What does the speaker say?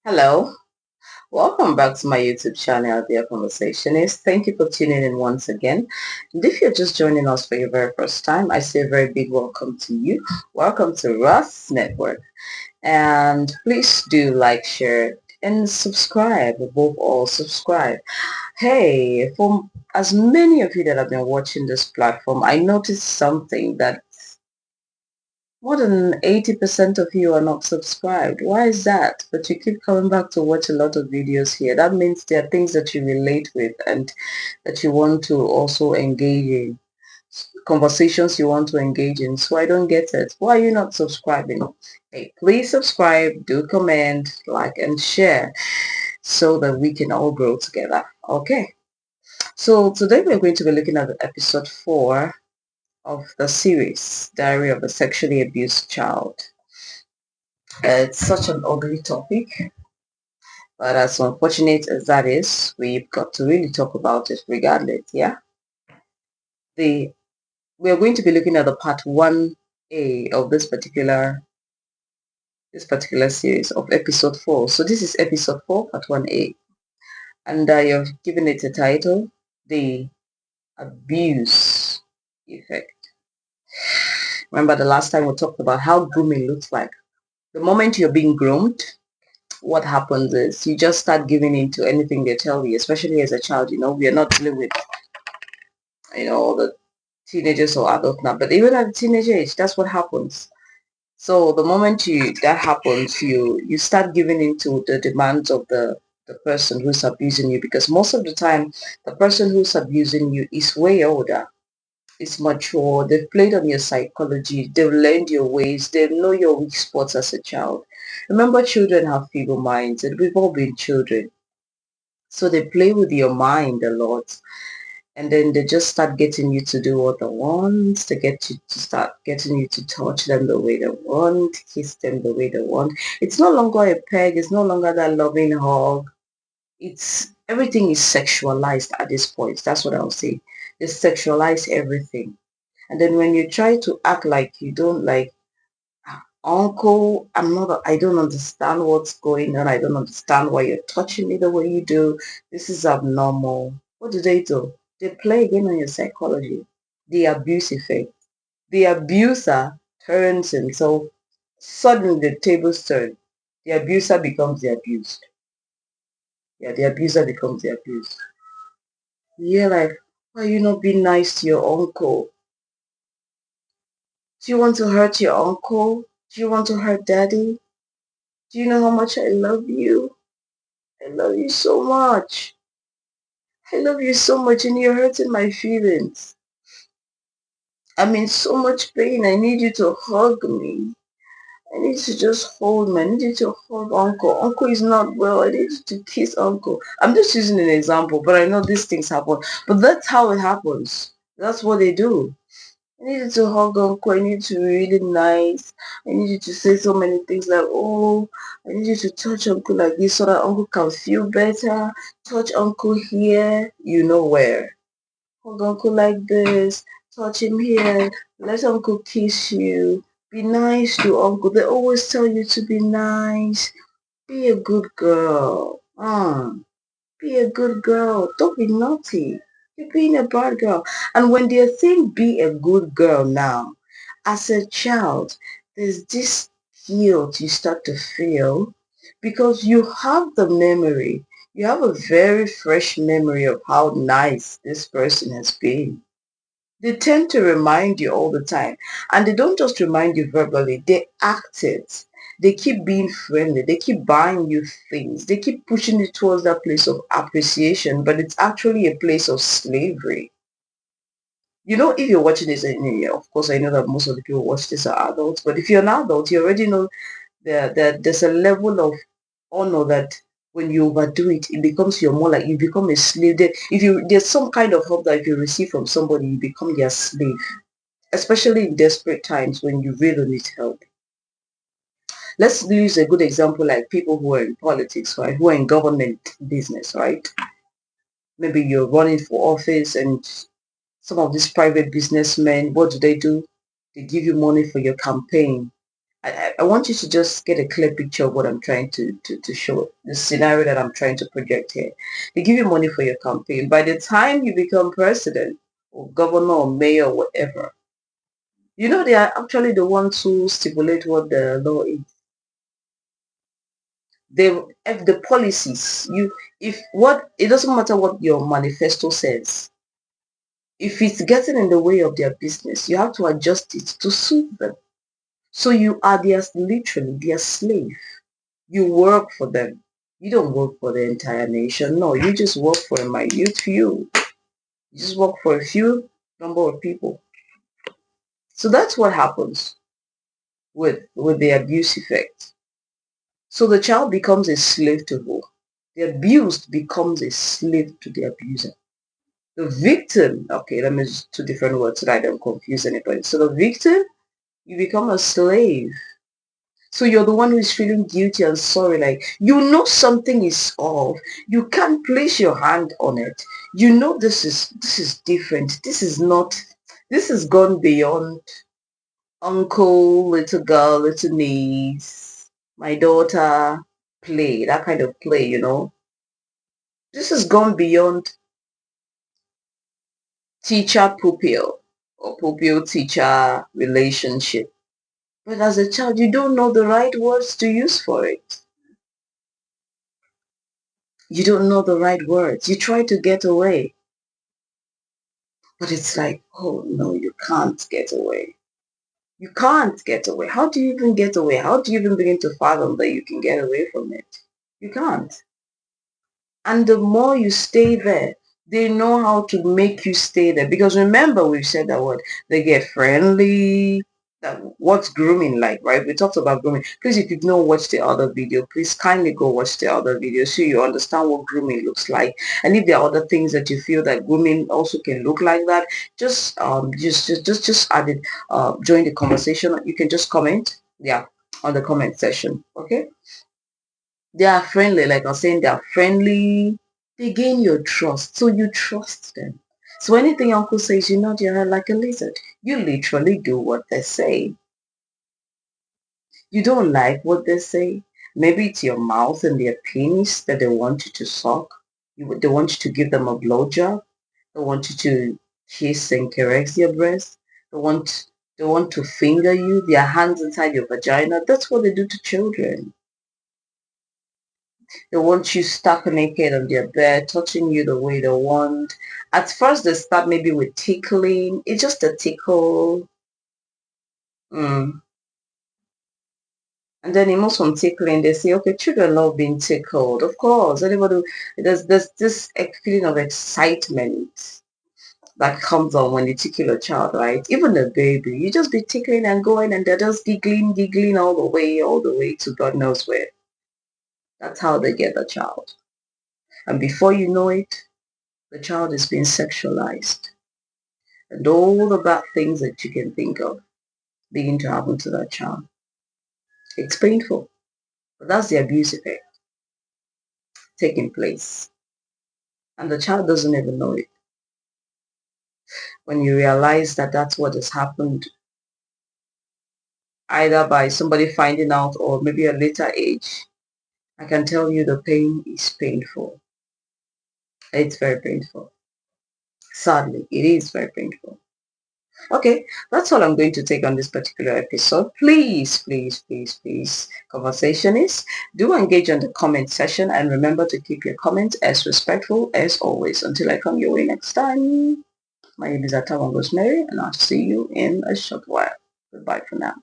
Hello, welcome back to my YouTube channel, Dear Conversationist. Thank you for tuning in once again. And if you're just joining us for your very first time, I say a very big welcome to you. Welcome to Russ Network. And please do like, share, and subscribe. Above all, subscribe. Hey, for as many of you that have been watching this platform, I noticed something that more than 80% of you are not subscribed. Why is that? But you keep coming back to watch a lot of videos here. That means there are things that you relate with and that you want to also engage in. Conversations you want to engage in. So I don't get it. Why are you not subscribing? Hey, please subscribe, do comment, like, and share so that we can all grow together. Okay. So today we're going to be looking at episode 4 of the series, Diary of a Sexually Abused Child. It's such an ugly topic, but as unfortunate as that is, we've got to really talk about it regardless, yeah? We're going to be looking at the part 1A of this particular series of episode 4. So this is episode 4, part 1A. And you've given it a title, The Abuse Effect. Remember the last time we talked about how grooming looks like. The moment you're being groomed, what happens is you just start giving in to anything they tell you, especially as a child. We are not dealing with, all the teenagers or adults now, but even at the teenage age, that's what happens. So the moment that happens, you start giving in to the demands of the person who's abusing you, because most of the time, the person who's abusing you is way older. It's mature. They've played on your psychology. They've learned your ways. They know your weak spots as a child. Remember, children have feeble minds, and we've all been children. So they play with your mind a lot. And then they just start getting you to do what they want. They get you to start getting you to touch them the way they want, kiss them the way they want. It's no longer a peg. It's no longer that loving hug. It's everything is sexualized at this point. That's what I'll say. They sexualize everything. And then when you try to act like you don't like, uncle, I don't understand what's going on. I don't understand why you're touching me the way you do. This is abnormal. What do? They play again on your psychology. The abuse effect. The abuser turns him. So suddenly the tables turn. The abuser becomes the abused. Yeah, the abuser becomes the abused. You're like, why are you not being nice to your uncle? Do you want to hurt your uncle? Do you want to hurt daddy? Do you know how much I love you? I love you so much. I love you so much and you're hurting my feelings. I'm in so much pain. I need you to hug me. I need you to just hold me. I need you to hug uncle. Uncle is not well. I need you to kiss uncle. I'm just using an example, but I know these things happen. But that's how it happens. That's what they do. I need you to hug uncle. I need you to be really nice. I need you to say so many things like, oh, I need you to touch uncle like this so that uncle can feel better. Touch uncle here. You know where. Hug uncle like this. Touch him here. Let uncle kiss you. Be nice to uncle. They always tell you to be nice. Be a good girl. Be a good girl. Don't be naughty. You're being a bad girl. And when they're saying be a good girl now, as a child, there's this guilt you start to feel because you have the memory. You have a very fresh memory of how nice this person has been. They tend to remind you all the time. And they don't just remind you verbally, they act it. They keep being friendly. They keep buying you things. They keep pushing you towards that place of appreciation, but it's actually a place of slavery. If you're watching this, and of course, I know that most of the people watch this are adults, but if you're an adult, you already know that there's a level of honor that when you overdo it, it becomes you're more like you become a slave. There's some kind of help that if you receive from somebody, you become their slave, especially in desperate times when you really need help. Let's use a good example like people who are in politics, right? Who are in government business, right? Maybe you're running for office and some of these private businessmen, what do? They give you money for your campaign. I want you to just get a clear picture of what I'm trying to show, the scenario that I'm trying to project here. They give you money for your campaign. By the time you become president or governor or mayor or whatever, you know they are actually the ones who stipulate what the law is. They if the policies you if what it doesn't matter what your manifesto says. If it's getting in the way of their business, you have to adjust it to suit them. So you are literally their slave. You work for them. You don't work for the entire nation. No, you just work for a minute few. You just work for a few number of people. So that's what happens with the abuse effect. So the child becomes a slave to who? The abused becomes a slave to the abuser. The victim, okay, let me use two different words so that I don't confuse anybody. So the victim, you become a slave. So you're the one who is feeling guilty and sorry, like you know something is off. You can't place your hand on it. You know this is different. This is not, this has gone beyond uncle, little girl, little niece, my daughter play, that kind of play, you know. This has gone beyond teacher pupil or pupil teacher relationship. But as a child, you don't know the right words to use for it. You don't know the right words. You try to get away. But it's like, oh no, you can't get away. You can't get away. How do you even get away? How do you even begin to fathom that you can get away from it? You can't. And the more you stay there, they know how to make you stay there. Because remember, we've said that word. They get friendly. That what's grooming like, right? We talked about grooming. Please, if you've not watched the other video, please kindly go watch the other video so you understand what grooming looks like. And if there are other things that you feel that grooming also can look like that, just add it. Join the conversation. You can just comment, yeah, on the comment section. Okay. They are friendly, like I was saying, they are friendly. They gain your trust, so you trust them. So anything uncle says, you nod your head like a lizard. You literally do what they say. You don't like what they say. Maybe it's your mouth and their penis that they want you to suck. They want you to give them a blowjob. They want you to kiss and caress your breast. They want to finger you. Their hands inside your vagina. That's what they do to children. They want you stuck naked on their bed, touching you the way they want. At first, they start maybe with tickling. It's just a tickle. Mm. And then it moves from tickling. They say, okay, children love being tickled. Of course, anybody, there's this feeling of excitement that comes on when you tickle a child, right? Even a baby, you just be tickling and going and they're just giggling all the way to God knows where. That's how they get the child. And before you know it, the child is being sexualized. And all the bad things that you can think of begin to happen to that child. It's painful, but that's the abuse effect taking place. And the child doesn't even know it. When you realize that that's what has happened, either by somebody finding out or maybe a later age, I can tell you the pain is painful. It's very painful. Sadly, it is very painful. Okay, that's all I'm going to take on this particular episode. Please, please, please, please, conversationists, do engage on the comment section and remember to keep your comments as respectful as always. Until I come your way next time, my name is Atawa Rosemary and I'll see you in a short while. Goodbye for now.